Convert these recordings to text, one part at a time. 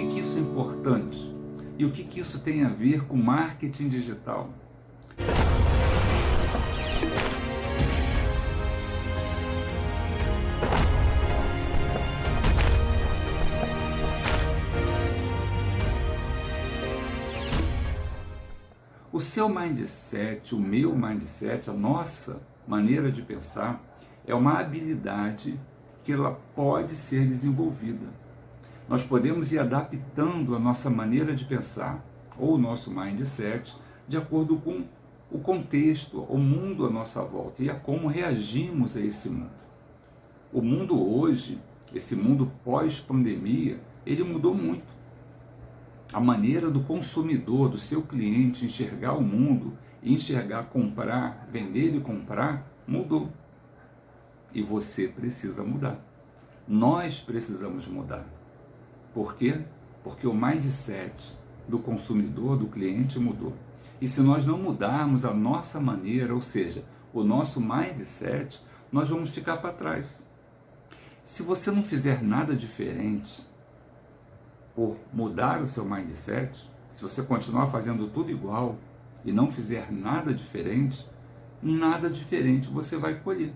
que isso é importante? E o que isso tem a ver com marketing digital? O seu mindset, o meu mindset, a nossa maneira de pensar é uma habilidade que ela pode ser desenvolvida. Nós podemos ir adaptando a nossa maneira de pensar ou o nosso mindset de acordo com o contexto, o mundo à nossa volta e a como reagimos a esse mundo. O mundo hoje, esse mundo pós-pandemia, ele mudou muito. A maneira do consumidor, do seu cliente enxergar o mundo, enxergar comprar, vender e comprar, mudou. E você precisa mudar. Nós precisamos mudar. Por quê? Porque o mindset do consumidor, do cliente mudou. E se nós não mudarmos a nossa maneira, ou seja, o nosso mindset, nós vamos ficar para trás. Se você não fizer nada diferente por mudar o seu mindset, se você continuar fazendo tudo igual e não fizer nada diferente você vai colher.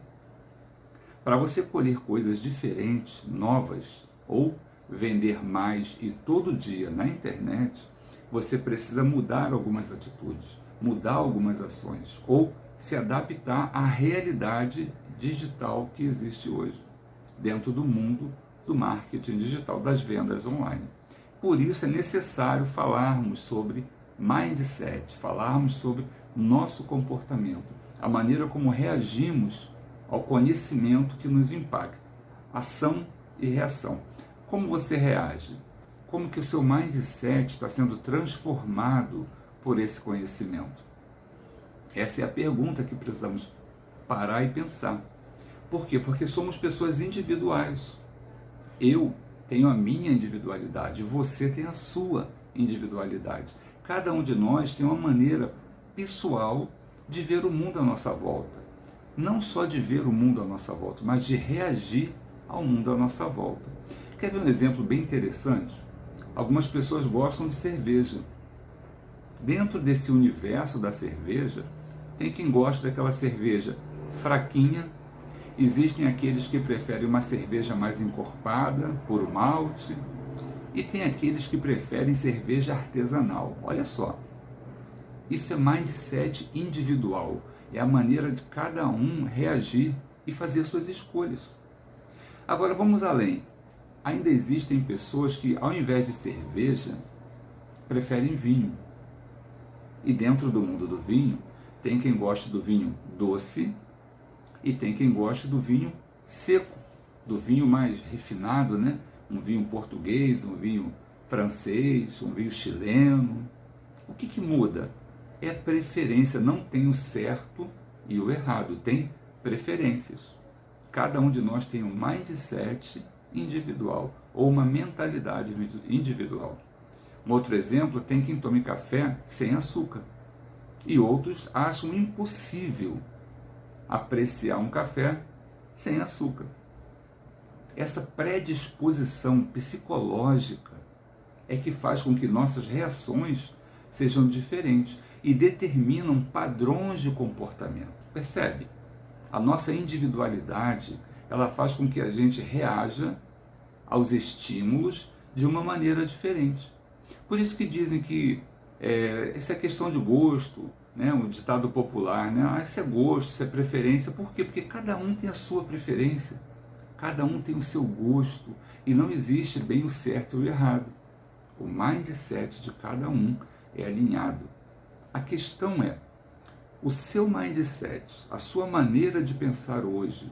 Para você colher coisas diferentes, novas, ou vender mais e todo dia na internet, você precisa mudar algumas atitudes, mudar algumas ações, ou se adaptar à realidade digital que existe hoje, dentro do mundo do marketing digital, das vendas online. Por isso é necessário falarmos sobre mindset, falarmos sobre nosso comportamento, a maneira como reagimos ao conhecimento que nos impacta, ação e reação. Como você reage? Como que o seu mindset está sendo transformado por esse conhecimento? Essa é a pergunta que precisamos parar e pensar. Por quê? Porque somos pessoas individuais. Eu tenho a minha individualidade, você tem a sua individualidade. Cada um de nós tem uma maneira pessoal de ver o mundo à nossa volta. Não só de ver o mundo à nossa volta, mas de reagir ao mundo à nossa volta. Quer ver um exemplo bem interessante? Algumas pessoas gostam de cerveja. Dentro desse universo da cerveja, tem quem gosta daquela cerveja fraquinha. Existem aqueles que preferem uma cerveja mais encorpada, puro malte, e tem aqueles que preferem cerveja artesanal. Olha só, isso é mindset individual, é a maneira de cada um reagir e fazer suas escolhas. Agora vamos além, ainda existem pessoas que ao invés de cerveja, preferem vinho. E dentro do mundo do vinho, tem quem gosta do vinho doce, e tem quem gosta do vinho seco, do vinho mais refinado, né? Um vinho português, um vinho francês, um vinho chileno. O que muda? É a preferência, não tem o certo e o errado, tem preferências. Cada um de nós tem um mindset individual, ou uma mentalidade individual. Um outro exemplo, tem quem tome café sem açúcar, e outros acham impossível apreciar um café sem açúcar. Essa predisposição psicológica é que faz com que nossas reações sejam diferentes e determinam padrões de comportamento. Percebe? A nossa individualidade, ela faz com que a gente reaja aos estímulos de uma maneira diferente. Por isso que dizem que essa é questão de gosto, né? Um ditado popular, né? Isso é gosto, isso é preferência. Por quê? Porque cada um tem a sua preferência, cada um tem o seu gosto, e não existe bem o certo e o errado. O mindset de cada um é alinhado. A questão é, o seu mindset, a sua maneira de pensar hoje,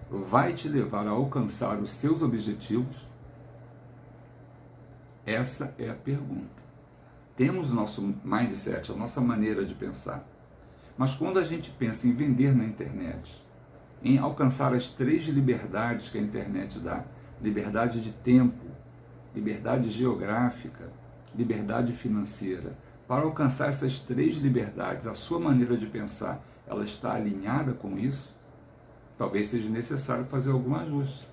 vai te levar a alcançar os seus objetivos? Essa é a pergunta. Temos o nosso mindset, a nossa maneira de pensar. Mas quando a gente pensa em vender na internet, em alcançar as 3 liberdades que a internet dá, liberdade de tempo, liberdade geográfica, liberdade financeira, para alcançar essas 3 liberdades, a sua maneira de pensar, ela está alinhada com isso? Talvez seja necessário fazer algum ajuste.